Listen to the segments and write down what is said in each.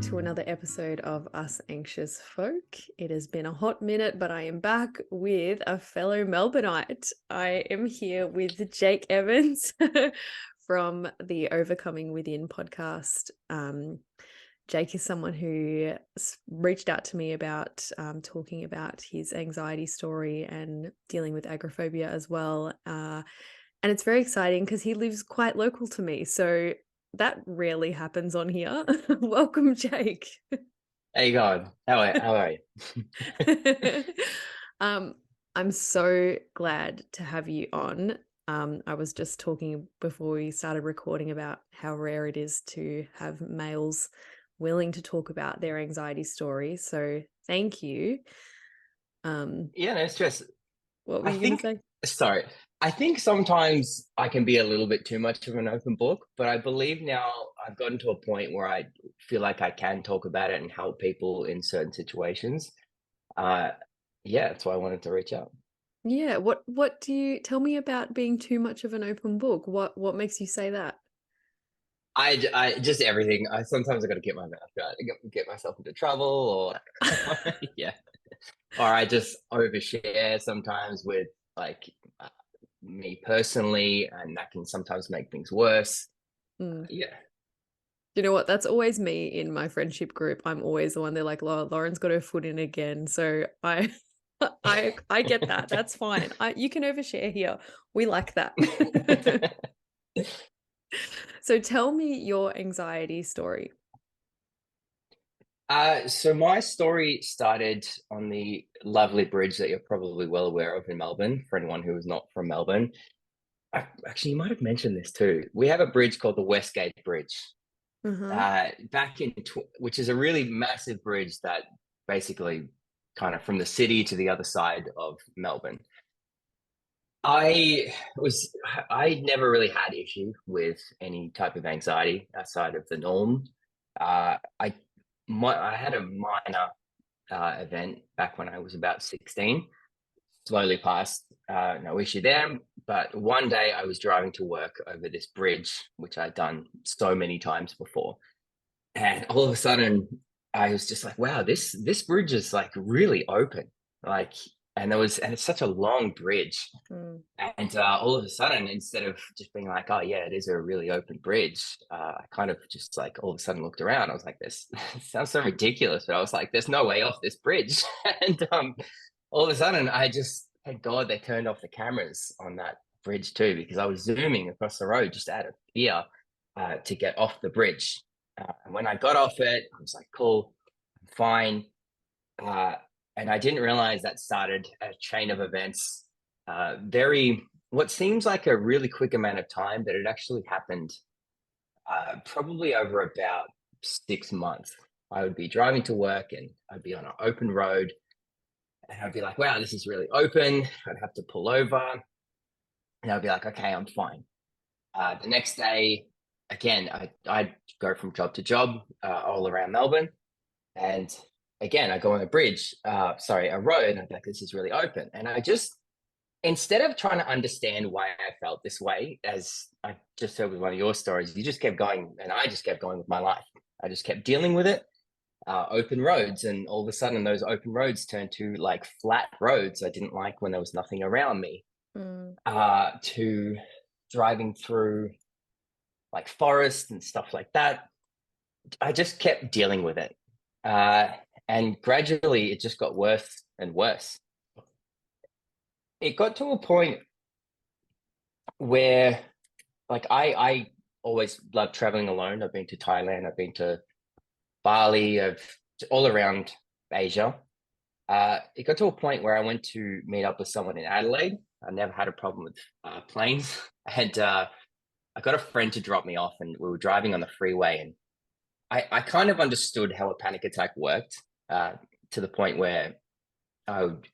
to another episode of Us Anxious Folk. It has been a hot minute, but I am back with a fellow Melbourneite. I am here with Jake Evans from the Overcoming Within podcast. Jake is someone who reached out to me about talking about his anxiety story and dealing with agoraphobia as well. And it's very exciting because he lives quite local to me. So that rarely happens on here. Welcome, Jake. How you going? How are you? I'm so glad to have you on. I was just talking before we started recording about how rare it is to have males willing to talk about their anxiety story. So thank you. Yeah, no stress. What were I you going to think, say? sorry, I think sometimes I can be a little bit too much of an open book, but I believe now I've gotten to a point where I feel like I can talk about it and help people in certain situations. Uh, yeah, that's why I wanted to reach out. Yeah, what do you tell me about being too much of an open book? What makes you say that? I just everything. Sometimes I got to get my mouth right, get myself into trouble, or yeah, or I just overshare sometimes with like uh, me personally, and that can sometimes make things worse. Mm. Yeah. You know what? That's always me in my friendship group. I'm always the one they're like, Lauren's got her foot in again. So I I get that. That's fine. You can overshare here. We like that. So tell me your anxiety story. So my story started on the lovely bridge that you're probably well aware of in Melbourne, for anyone who is not from Melbourne. Actually, you might have mentioned this too. We have a bridge called the Westgate Bridge, Uh-huh. which is a really massive bridge that basically kind of from the city to the other side of Melbourne. I was I never really had issue with any type of anxiety outside of the norm. I had a minor event back when I was about 16. Slowly passed, no issue there. But one day I was driving to work over this bridge, which I'd done so many times before, and all of a sudden I was just like, wow, this bridge is like really open, like, and it's such a long bridge. Mm. And all of a sudden, instead of just being like, oh, yeah, it is a really open bridge, I kind of just like all of a sudden looked around. I was like, this sounds so ridiculous. But I was like, there's no way off this bridge. And all of a sudden, thank God they turned off the cameras on that bridge too, because I was zooming across the road just out of fear to get off the bridge. And when I got off it, I was like, cool, I'm fine. Uh, and I didn't realize that started a chain of events. What seems like a really quick amount of time, but it actually happened probably over about 6 months. I would be driving to work and I'd be on an open road and I'd be like, wow, this is really open. I'd have to pull over and I'd be like, okay, I'm fine. The next day, again, I'd go from job to job all around Melbourne. And again, I go on a road, and I'd be like, this is really open. And instead of trying to understand why I felt this way, as I just heard with one of your stories, you just kept going, and I just kept going with my life. I just kept dealing with it, open roads, and all of a sudden, those open roads turned to like flat roads I didn't like when there was nothing around me, Mm. to driving through like forest and stuff like that. I just kept dealing with it. Uh, and gradually it just got worse and worse. It got to a point where like I always loved traveling alone. I've been to Thailand, I've been to Bali, I've all around Asia. It got to a point where I went to meet up with someone in Adelaide. I never had a problem with planes. And I got a friend to drop me off, and we were driving on the freeway, and I kind of understood how a panic attack worked, to the point where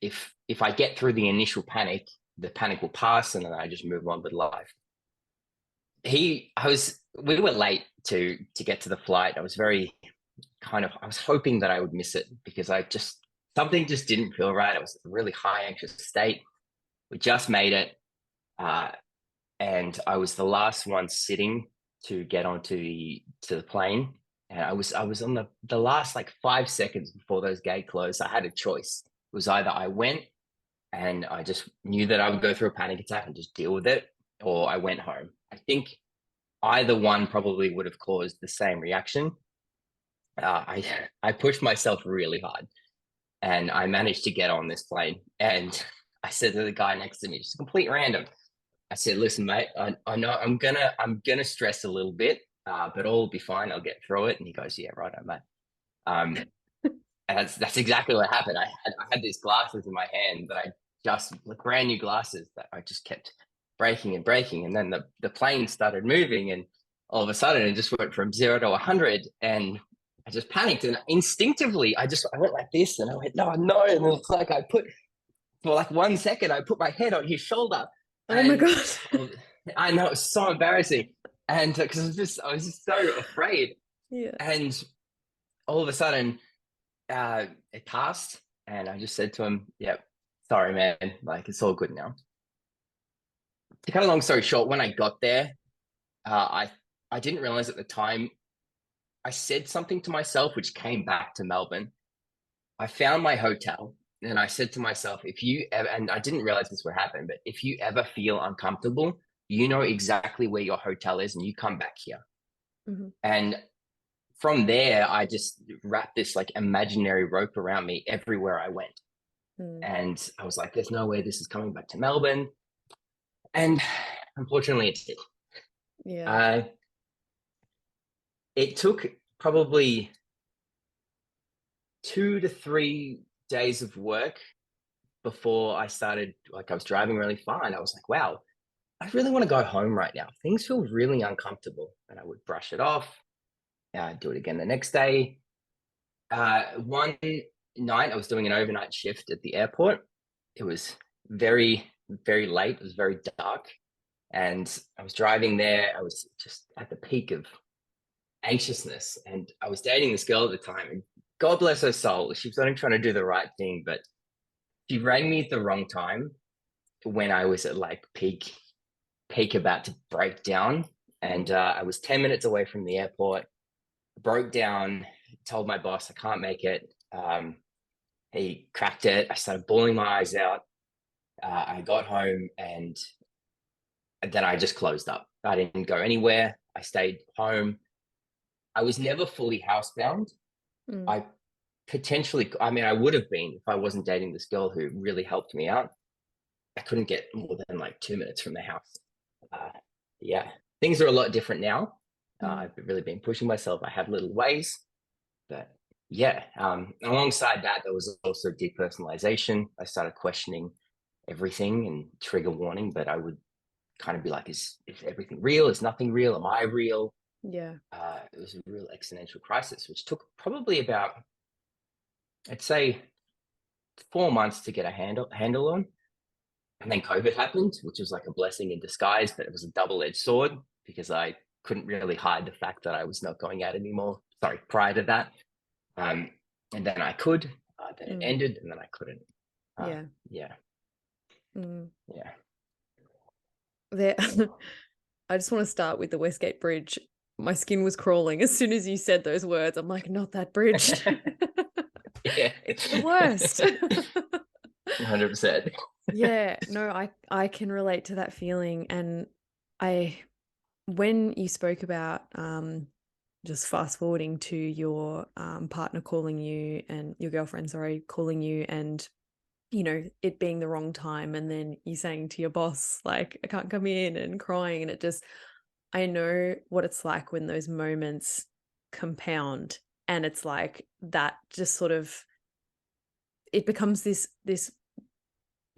if I get through the initial panic, the panic will pass, and then I just move on with life. We were late to get to the flight. I was hoping that I would miss it because something just didn't feel right. It was a really high anxious state. We just made it, uh, and I was the last one sitting to get onto the plane. And I was on the last like 5 seconds before those gate closed. I had a choice. It was either I went and I just knew that I would go through a panic attack and just deal with it, or I went home. I think either one probably would have caused the same reaction. I pushed myself really hard, and I managed to get on this plane. And I said to the guy next to me, just complete random. I said, "Listen, mate, I know I'm gonna stress a little bit, but all will be fine. I'll get through it." And he goes, "Yeah, right, mate." Um, and that's exactly what happened. I had these glasses in my hand that I just like brand new glasses that I just kept breaking and breaking, and then the plane started moving, and all of a sudden it just went from 0 to 100, and I just panicked, and instinctively I went like this, and I went no no, and it's like I put for like 1 second I put my head on his shoulder, Oh my and God. I know it was so embarrassing, and because I was just so afraid, Yeah. and all of a sudden it passed, and I just said to him, "Yep, sorry, man. Like it's all good now." To cut a long story short, when I got there, I didn't realize at the time I said something to myself which came back to Melbourne. I found my hotel, and I said to myself, "If you ever," and I didn't realize this would happen, but if you ever feel uncomfortable, you know exactly where your hotel is, and you come back here." Mhm. And from there, I just wrapped this like imaginary rope around me everywhere I went. Mm. And I was like, there's no way this is coming back to Melbourne. And unfortunately, it did. Yeah. Uh, it took probably 2 to 3 days of work before I started, like, I was driving really far. And I was like, wow, I really want to go home right now. Things feel really uncomfortable. And I would brush it off, do it again the next day. One night, I was doing an overnight shift at the airport. It was very, very late. It was very dark. And I was driving there. I was just at the peak of anxiousness. And I was dating this girl at the time. And God bless her soul. She was only trying to do the right thing, but she rang me at the wrong time when I was at like peak about to break down. And I was 10 minutes away from the airport, broke down, told my boss I can't make it. He cracked it. I started bawling my eyes out. I got home, and then I just closed up. I didn't go anywhere. I stayed home. I was never fully housebound. Mm. I I mean, I would have been if I wasn't dating this girl who really helped me out. I couldn't get more than like 2 minutes from the house. Uh, yeah, things are a lot different now. Mm. I've really been pushing myself. I have little ways, but yeah. Alongside that, there was also depersonalization. I started questioning everything and trigger warning, but I would kind of be like, is everything real? Is nothing real? Am I real? Yeah. It was a real existential crisis, which took probably about, I'd say, 4 months to get a handle on. And then COVID happened, which was like a blessing in disguise, but it was a double-edged sword because I couldn't really hide the fact that I was not going out anymore. Sorry, prior to that. Um, and then I could, then it Mm. ended, and then I couldn't. Uh, Yeah. yeah, Mm. yeah. There, I just want to start with the Westgate Bridge. My skin was crawling as soon as you said those words. I'm like, not that bridge. Yeah. It's the worst. 100%. Yeah, no, I can relate to that feeling. And I when you spoke about just fast forwarding to your partner calling you and your girlfriend, sorry, calling you, and it being the wrong time, and then you saying to your boss, like, I can't come in, and crying, and I know what it's like when those moments compound, and it's like that just sort of, it becomes this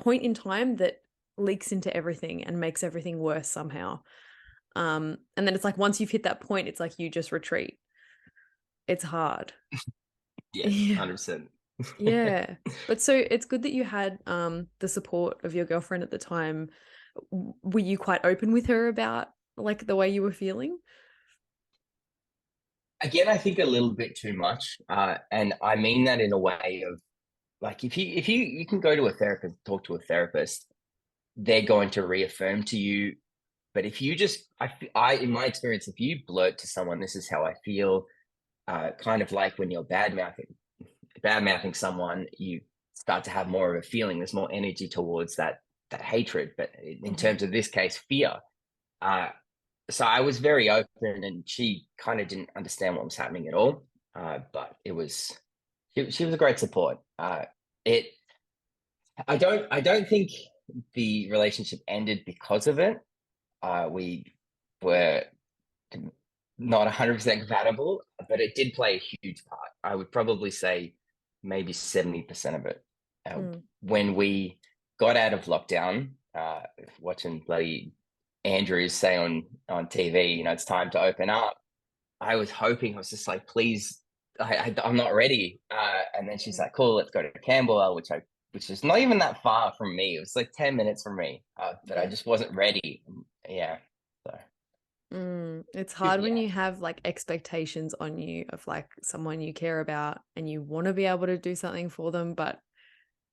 point in time that leaks into everything and makes everything worse somehow. And then it's like once you've hit that point, it's like you just retreat. It's hard. Yeah, Yeah. 100%. Yeah. But so it's good that you had the support of your girlfriend at the time. Were you quite open with her about like the way you were feeling? Again, I think a little bit too much, and I mean that in a way of like if you can go to a therapist, talk to a therapist, they're going to reaffirm to you. But if you just, I in my experience, if you blurt to someone, "This is how I feel," kind of like when you're bad mouthing someone, you start to have more of a feeling. There's more energy towards that hatred. But in Mhm. terms of this case, fear. Uh, so I was very open, and she kind of didn't understand what was happening at all. But she was a great support. It I don't think the relationship ended because of it. We were not 100% compatible, but it did play a huge part. I would probably say maybe 70% of it. Mm. When we got out of lockdown, watching bloody Andrews say on TV, it's time to open up. I was hoping, I was just like, please, I'm not ready. And then she's Mm. like, cool, let's go to Camberwell, which is not even that far from me. It was like 10 minutes from me, but I Yeah. just wasn't ready. Yeah. So, It's hard when yeah. you have like expectations on you of like someone you care about and you want to be able to do something for them, but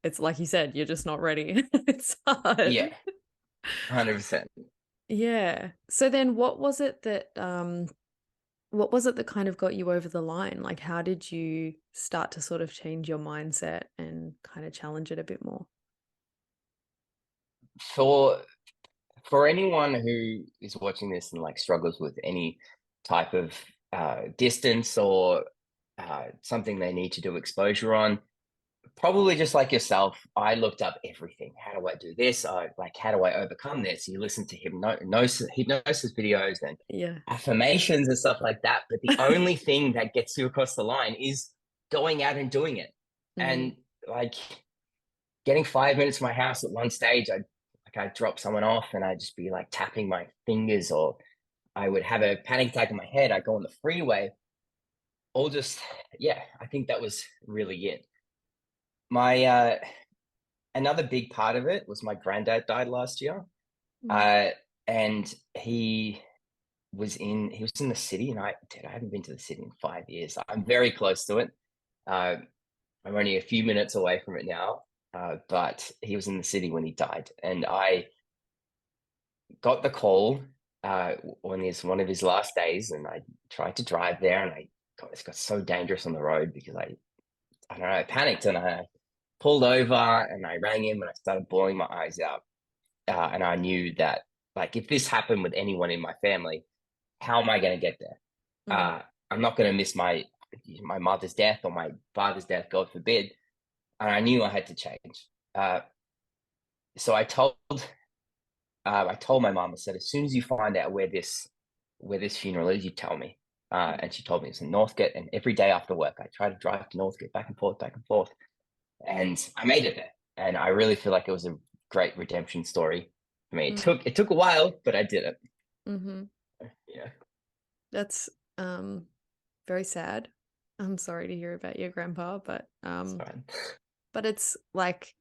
it's like you said, you're just not ready. It's hard. Yeah. 100%. Yeah. So then what was it that kind of got you over the line? Like how did you start to sort of change your mindset and kind of challenge it a bit more? For for anyone who is watching this and like struggles with any type of distance or something they need to do exposure on, probably just like yourself, I looked up everything. How do I do this? Like, how do I overcome this? You listen to hypnosis videos and Yeah. affirmations and stuff like that. But the only thing that gets you across the line is going out and doing it. Mm. And like getting 5 minutes from my house at one stage, I'd drop someone off and I'd just be like tapping my fingers, or I would have a panic attack in my head. I'd go on the freeway, all just, yeah, I think that was really it. My Another big part of it was my granddad died last year. Mm. Uh and he was in the city, and I haven't been to the city in 5 years. I'm very close to it. Uh I'm only a few minutes away from it now. But he was in the city when he died, and I got the call on one of his last days, and I tried to drive there, and it got so dangerous on the road because I don't know, I panicked, and I pulled over and I rang him and I started bawling my eyes out. And I knew that, like, if this happened with anyone in my family, how am I going to get there? Mm. I'm not going to miss my mother's death or my father's death, God forbid. And I knew I had to change. Uh, so I told my mom, I said, as soon as you find out where this funeral is, you tell me. And she told me it's in Northcote. And every day after work, I try to drive to Northcote, back and forth, back and forth. And I made it there. And I really feel like it was a great redemption story for me. Mm. It took a while, but I did it. Mm-hmm. Yeah, That's very sad. I'm sorry to hear about your grandpa, it's fine. but it's like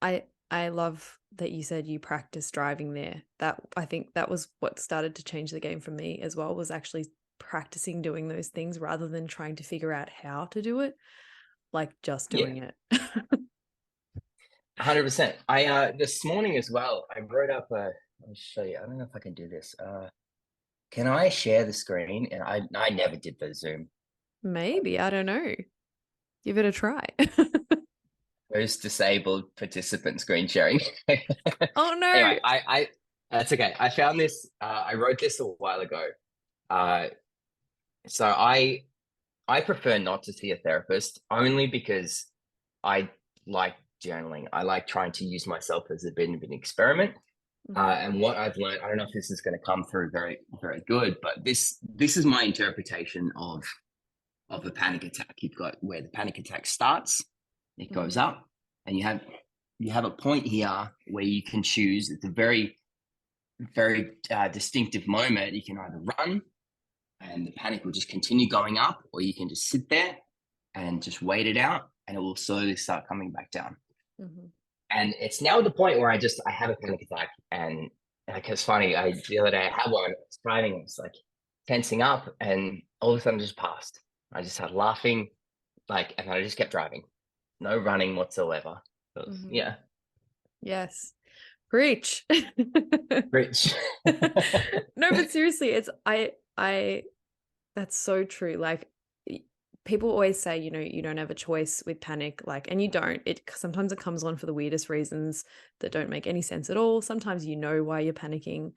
I love that you said you practiced driving there. That I think that was what started to change the game for me as well, was actually practicing doing those things rather than trying to figure out how to do it, like just Yeah, doing it. 100%. I This morning as well, I wrote up a. Let me show you. I don't know if I can do this. Can I share the screen? And I never did the Zoom. Maybe, I don't know. Give it a try. Most disabled participant screen sharing. Oh no. Anyway, I that's okay. I found this. I wrote this a while ago. Uh, so I prefer not to see a therapist, only because I like journaling. I like trying to use myself as a bit of an experiment. Mhm. And what I've learned, I don't know if this is going to come through very, very good, but this is my interpretation of a panic attack. You've got where the panic attack starts, it goes Mhm. up, and you have a point here where you can choose. It's a very, very distinctive moment. You can either run, and the panic will just continue going up, or you can just sit there and just wait it out, and it will slowly start coming back down. Mhm. And it's now the point where I have a panic attack, and like it's funny. The other day I had one. I was driving, I was like tensing up, and all of a sudden it just passed. I just started laughing, and I just kept driving, no running whatsoever. Mhm. Yeah, Yes. Preach. rich. No, but seriously, it's I that's so true. Like people always say, you don't have a choice with panic, like, and you don't. Sometimes it comes on for the weirdest reasons that don't make any sense at all. Sometimes you know why you're panicking.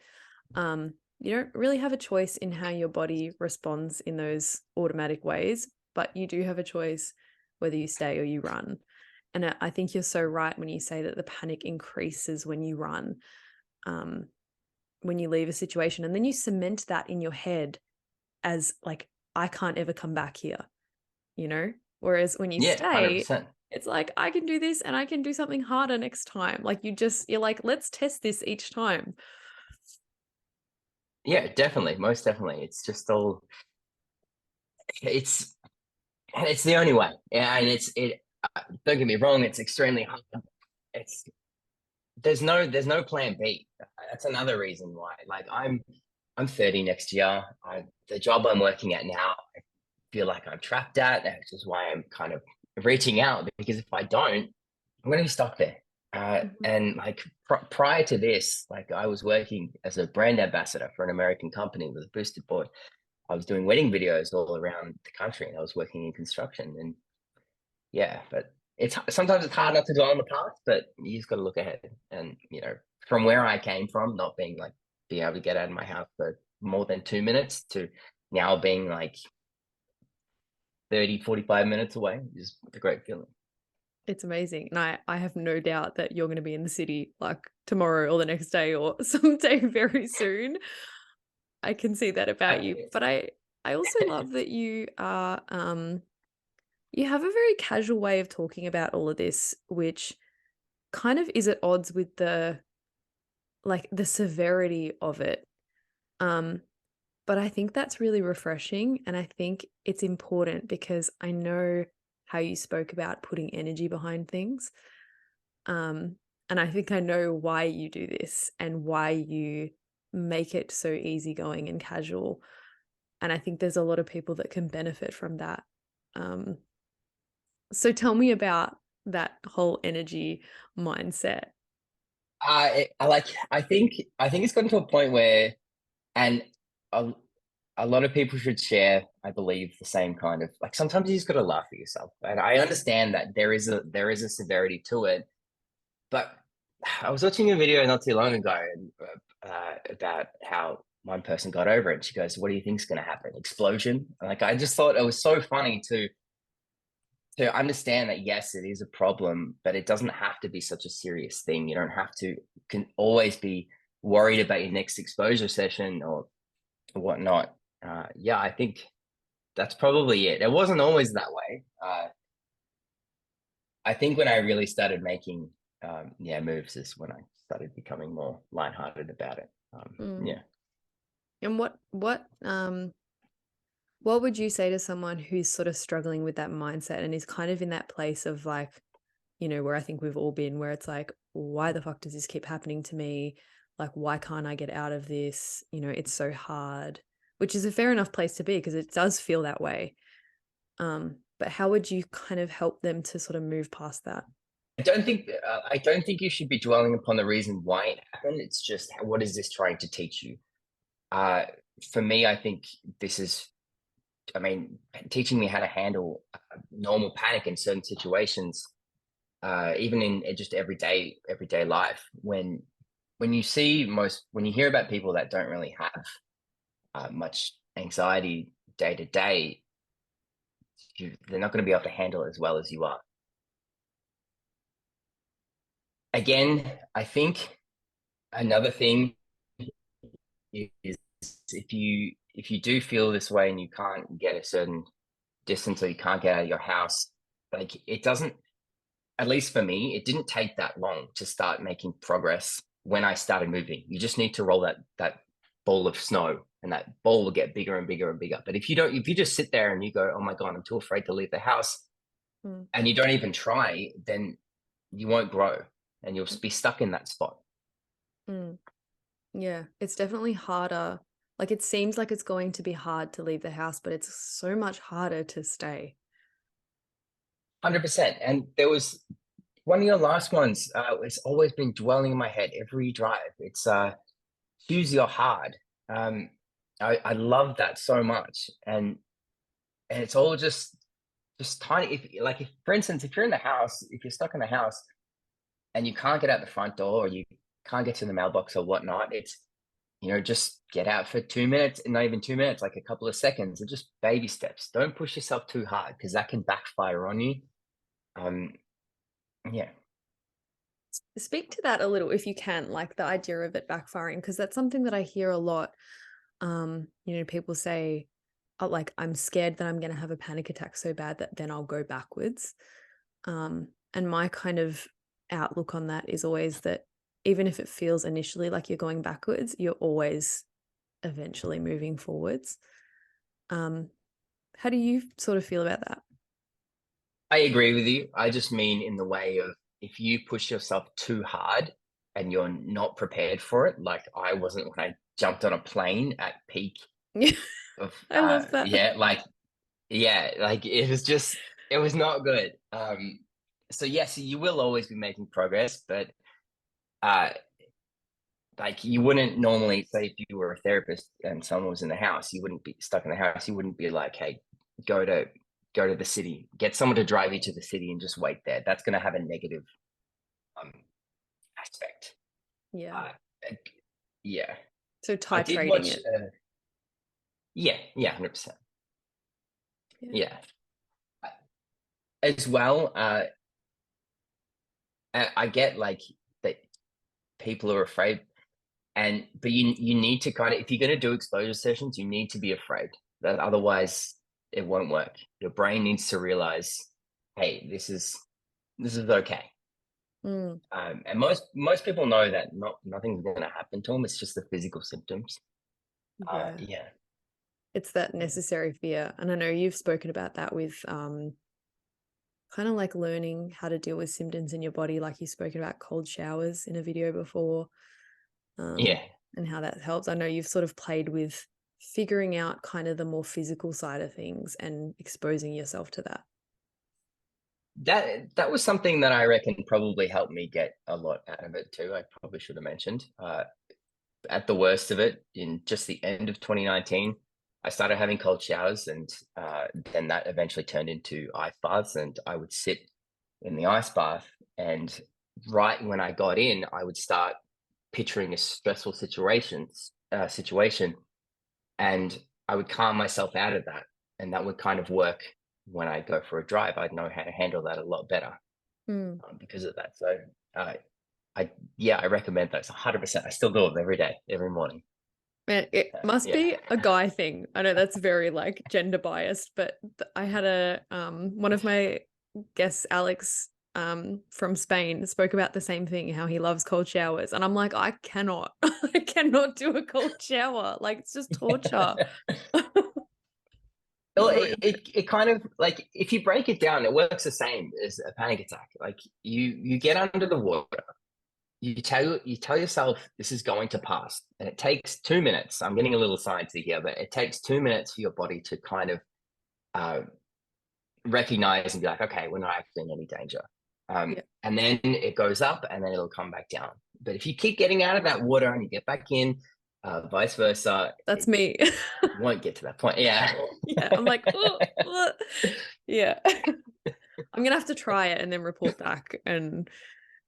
You don't really have a choice in how your body responds in those automatic ways, but you do have a choice whether you stay or you run. And I think you're so right when you say that the panic increases when you run, when you leave a situation, and then you cement that in your head as like, I can't ever come back here, Whereas when you Yeah, stay, 100%. it's like, I can do this and I can do something harder next time. Like you're like, let's test this each time. Yeah, definitely, most definitely. It's just all it's and it's the only way. Yeah, and don't get me wrong, it's extremely hard. It's there's no plan B. That's another reason why. Like I'm 30 next year. The job I'm working at now, I feel like I'm trapped at. Which is why I'm kind of reaching out, because if I don't, I'm going to be stuck there. Mhm. And like prior to this, like I was working as a brand ambassador for an American company with a boosted board. I was doing wedding videos all around the country, and I was working in construction. And yeah, but sometimes it's hard not to dwell on the past, but you just got to look ahead. And from where I came from, not being able to get out of my house for more than 2 minutes to now being like 30, 45 minutes away is a great feeling. It's amazing. And I have no doubt that you're going to be in the city like tomorrow or the next day or someday very soon. I can see that about you. But I also love that you have a very casual way of talking about all of this, which kind of is at odds with the severity of it. Um, but I think that's really refreshing, and I think it's important because I know how you spoke about putting energy behind things. Um, and I think I know why you do this and why you make it so easygoing and casual. And I think there's a lot of people that can benefit from that. Um, so tell me about that whole energy mindset. I think it's gotten to a point where, and a, a lot of people should share, I believe, the same kind of, like, sometimes you just got to laugh at yourself. And I understand that there is a severity to it, but I was watching a video not too long ago, about how one person got over it. She goes, "What do you think's going to happen? Explosion?" And, like, I just thought it was so funny to understand that, yes, it is a problem, but it doesn't have to be such a serious thing. You don't have to can always be worried about your next exposure session or whatnot. Yeah, I think that's probably it. It wasn't always that way. I think when I really started making moves is when I started becoming more lighthearted about it. Mm. Yeah. And what would you say to someone who's sort of struggling with that mindset and is kind of in that place of like, where I think we've all been, where it's like, why the fuck does this keep happening to me? Like, why can't I get out of this? It's so hard, which is a fair enough place to be because it does feel that way. But how would you kind of help them to sort of move past that? I don't think you should be dwelling upon the reason why it happened. It's just, what is this trying to teach you? Uh, for me, I think this is, I mean, teaching me how to handle normal panic in certain situations, even in just everyday life. When you hear about people that don't really have much anxiety day to day, they're not going to be able to handle it as well as you are. Again, I think another thing is, if you do feel this way and you can't get a certain distance, or you can't get out of your house, like, it doesn't, at least for me, it didn't take that long to start making progress when I started moving. You just need to roll that ball of snow, and that ball will get bigger and bigger and bigger. But if you just sit there and you go, "Oh my God, I'm too afraid to leave the house," Mm. and you don't even try, then you won't grow, and you'll be stuck in that spot. Mm. Yeah, it's definitely harder. Like it seems like it's going to be hard to leave the house, but it's so much harder to stay. 100%. And there was one of your last ones. It's always been dwelling in my head every drive. It's choose your hard. Um, I love that so much, and it's all just. just tiny, if for instance, if you're in the house, if you're stuck in the house and you can't get out the front door, or you can't get to the mailbox or whatnot, it's, just get out for 2 minutes, and not even 2 minutes, like a couple of seconds, and just baby steps. Don't push yourself too hard, because that can backfire on you. Um, yeah. Speak to that a little if you can, like the idea of it backfiring, because that's something that I hear a lot. People say, oh, like, I'm scared that I'm going to have a panic attack so bad that then I'll go backwards. And my kind of outlook on that is always that even if it feels initially like you're going backwards, you're always eventually moving forwards. How do you sort of feel about that? I agree with you. I just mean in the way of, if you push yourself too hard and you're not prepared for it, like I wasn't when I jumped on a plane at peak of, I love that. like it was not good. So yes, you will always be making progress, but uh, like you wouldn't normally say, if you were a therapist and someone was in the house, you wouldn't be stuck in the house. You wouldn't be like, hey, go to the city, get someone to drive you to the city and just wait there. That's going to have a negative um aspect. Yeah. Uh, yeah, So I did titrating watch. it. Yeah, 100%. Yeah. Yeah, as well. I get like that people are afraid, but you need to kind of, if you're going to do exposure sessions, you need to be afraid, that otherwise it won't work. Your brain needs to realize, hey, this is okay. Mm, And most people know that nothing's going to happen to them. It's just the physical symptoms. yeah. Yeah. It's that necessary fear. And I know you've spoken about that with kind of like learning how to deal with symptoms in your body, like you've spoken about cold showers in a video before, Yeah. and how that helps. I know you've sort of played with figuring out kind of the more physical side of things and exposing yourself to that. That was something that I reckon probably helped me get a lot out of it too. I probably should have mentioned. At the worst of it, in just the end of 2019, I started having cold showers, and then that eventually turned into ice baths. And I would sit in the ice bath, and right when I got in, I would start picturing a stressful situation, and I would calm myself out of that, and that would kind of work when I go for a drive. I'd know how to handle that a lot better Mm. because of that. So, uh, I recommend those 100%. I still do them every day, every morning. Man, it must Yeah, be a guy thing. I know that's very like gender biased, but I had a one of my guests, Alex, from Spain, spoke about the same thing, how he loves cold showers. And I'm like, I cannot, I cannot do a cold shower. Like it's just torture. well, Not a it kind of, like, if you break it down, it works the same as a panic attack. Like you get under the water, you tell yourself this is going to pass, and it takes 2 minutes. I'm getting a little sciencey here, but it takes 2 minutes for your body to kind of uh, recognize and be like, okay, we're not actually in any danger. yeah, And then it goes up, and then it'll come back down. But if you keep getting out of that water and you get back in, vice versa, that's me. it won't get to that point. Yeah. Yeah, I'm like, oh, yeah. I'm gonna have to try it and then report back. And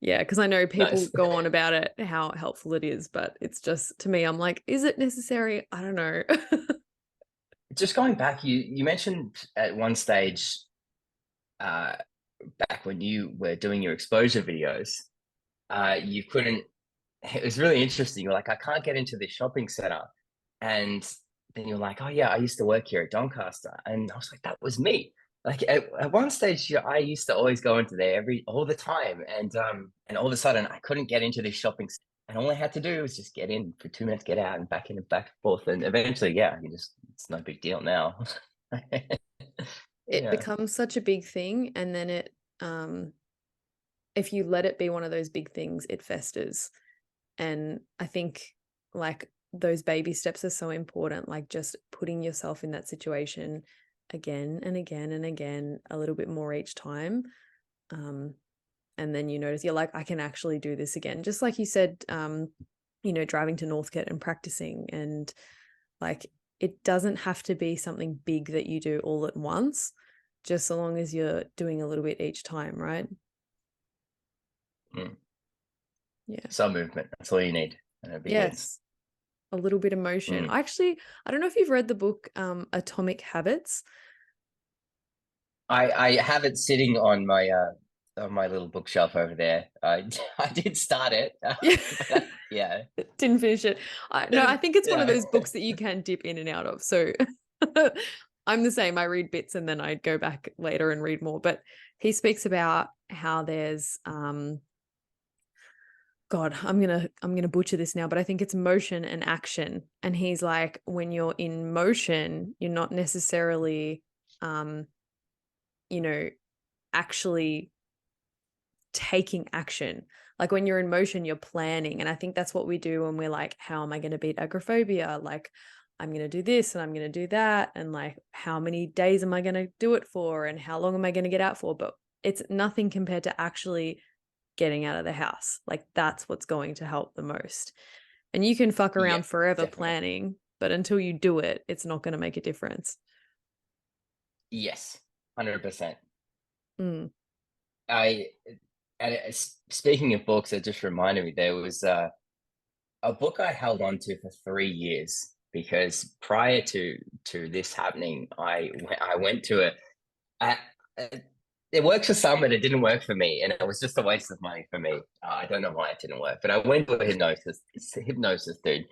yeah, because I know people Nice. go on about it, how helpful it is, but it's just, to me, I'm like, is it necessary? I don't know. Just going back, you mentioned at one stage, uh, back when you were doing your exposure videos, you couldn't. It was really interesting. You're like, I can't get into this shopping center, and then you're like, oh yeah, I used to work here at Doncaster, and I was like, that was me. Like at one stage, I used to always go into there all the time, and all of a sudden, I couldn't get into this shopping center, and all I had to do was just get in for 2 minutes, get out, and back in and back and forth, and eventually, yeah, it's no big deal now. It Yeah. becomes such a big thing, and then if you let it be one of those big things, it festers. And I think like those baby steps are so important, like just putting yourself in that situation again and again and again, a little bit more each time. And then you notice you're like, I can actually do this again. Just like you said, driving to Northcote and practicing, and like it doesn't have to be something big that you do all at once. just so long as you're doing a little bit each time, right? Mm. Yeah. Some movement. That's all you need. And it'll be good. Yes. A little bit of motion. Mm. I don't know if you've read the book Atomic Habits. I have it sitting on my little bookshelf over there. I did start it, Yeah. but yeah. Didn't finish it. No, I think it's one of Yeah. those books that you can dip in and out of. So I'm the same. I read bits and then I go back later and read more. But he speaks about how there's God, I'm gonna butcher this now, but I think it's motion and action. And he's like, when you're in motion, you're not necessarily you know, actually taking action. Like when you're in motion, you're planning. And I think that's what we do when we're like, how am I going to beat agoraphobia? Like, I'm going to do this and I'm going to do that. And like, how many days am I going to do it for? And how long am I going to get out for? But it's nothing compared to actually getting out of the house. Like, that's what's going to help the most. And you can fuck Yeah, around forever definitely. planning, but until you do it, it's not going to make a difference. Yes, 100%. Mm. I speaking of books, it just reminded me there was a book I held on to for 3 years because prior to this happening, I went to a it works for some, but it didn't work for me, and it was just a waste of money for me. I don't know why it didn't work, but I went to a hypnosis dude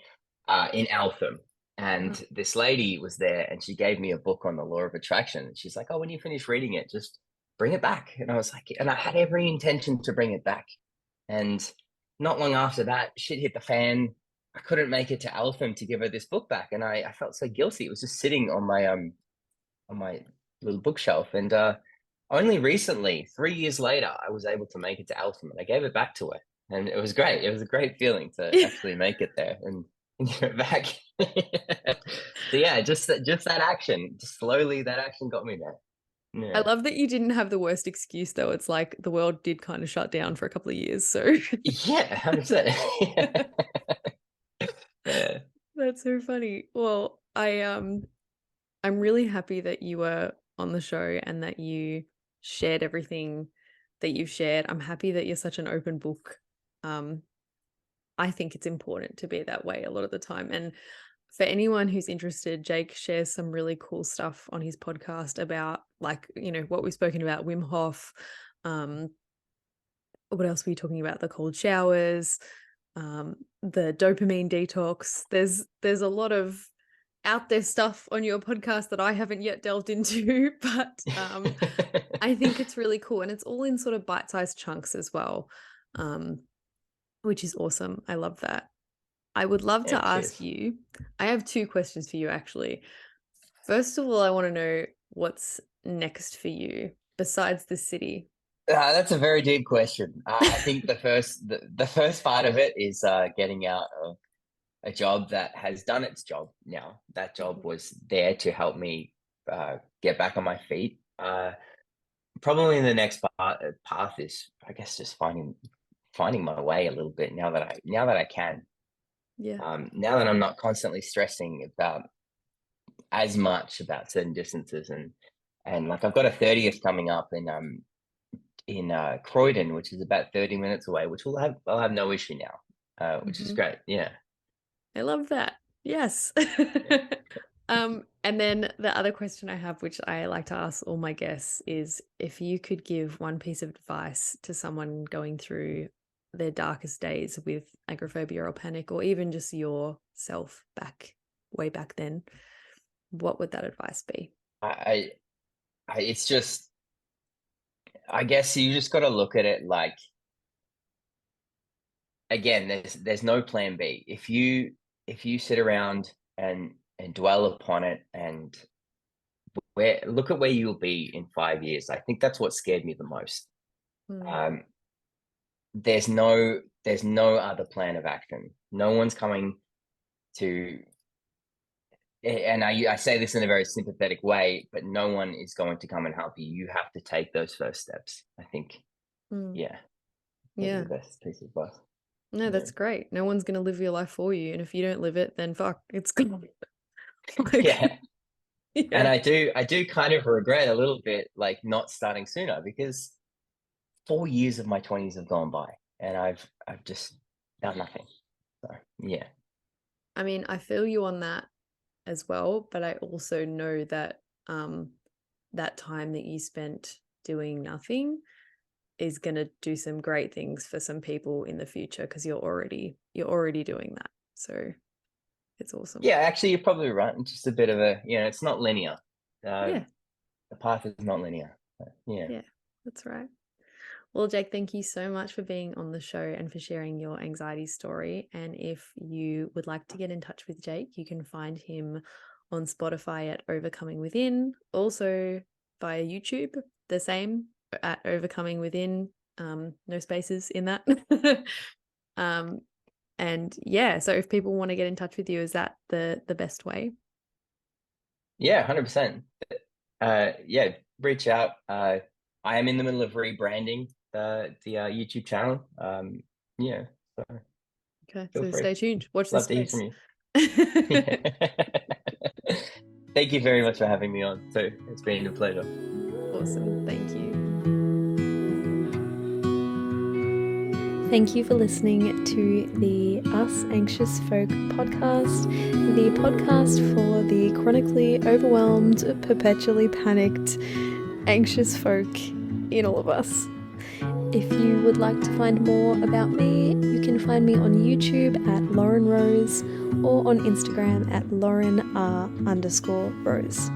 in Altham, and this lady was there, and she gave me a book on the law of attraction. And she's like, "Oh, when you finish reading it, just bring it back." And I was like, and I had every intention to bring it back, and not long after that, shit hit the fan. I couldn't make it to Altham to give her this book back, and I felt so guilty. It was just sitting on my little bookshelf. And only recently, 3 years later, I was able to make it to Alton and I gave it back to her. And it was great. It was a great feeling to actually make it there and give it back. So yeah, just that action, just slowly that action got me there. I Yeah. love that you didn't have the worst excuse though. It's like the world did kind of shut down for a couple of years. So Yeah, 100%. Yeah. that's so funny. Well, I'm really happy that you were on the show and that you shared everything that you've shared. I'm happy that you're such an open book. Um, I think it's important to be that way a lot of the time. And for anyone who's interested, Jake shares some really cool stuff on his podcast about like, what we've spoken about, Wim Hof. What else were you talking about? The cold showers, the dopamine detox. There's a lot of out there stuff on your podcast that I haven't yet delved into, but I think it's really cool. And it's all in sort of bite-sized chunks as well, which is awesome. I love that. I would love Yeah, to ask cheers. you, I have two questions for you actually. First of all, I want to know what's next for you besides the city. That's a very deep question. I think the first part of it is getting out of a job that has done its job now. That job Mhm. was there to help me get back on my feet. Probably the next path is, I guess, just finding my way a little bit now that I can. Yeah. Now that I'm not constantly stressing about as much about certain distances and like I've got a 30th coming up in Croydon, which is about 30 minutes away, which I'll have no issue now, which is Mhm. great. Yeah. I love that. Yes. And then the other question I have, which I like to ask all my guests, is if you could give one piece of advice to someone going through their darkest days with agoraphobia or panic, or even just yourself way back then, what would that advice be? I, it's just, I guess you just got to look at it like, again, there's no plan B. If you sit around and dwell upon it and where look at where you'll be in 5 years, I think that's what scared me the most. Mm, Um, there's no other plan of action. No one's coming to, and I say this in a very sympathetic way, but no one is going to come and help you. You have to take those first steps. I think, mm. yeah, that'd be Yeah. the best piece of advice. No, Yeah. that's great. No one's going to live your life for you. And if you don't live it, then fuck, it's gone. Like, Yeah. And Yeah. I do kind of regret a little bit like not starting sooner, because 4 years of my 20s have gone by and I've just done nothing. So yeah. I mean, I feel you on that as well, but I also know that that time that you spent doing nothing is going to do some great things for some people in the future, because you're already doing that. So it's awesome. Yeah, actually you're probably right. It's just a bit of a, it's not linear. Yeah. The path is not linear. But yeah. Yeah. That's right. Well, Jake, thank you so much for being on the show and for sharing your anxiety story. And if you would like to get in touch with Jake, you can find him on Spotify at Overcoming Within, also via YouTube, the same at Overcoming Within, no spaces in that. um, and yeah, so if people want to get in touch with you, is that the best way? Yeah, 100%. Yeah, reach out. I am in the middle of rebranding the YouTube channel. Yeah, so Okay, feel so free. stay tuned. Watch this Love to hear space. from you. Thank you very much for having me on. So it's been a pleasure. Awesome. Thank you. Thank you for listening to the Us Anxious Folk podcast, the podcast for the chronically overwhelmed, perpetually panicked, anxious folk in all of us. If you would like to find more about me, you can find me on YouTube at Lauren Rose or on Instagram at Lauren R_Rose.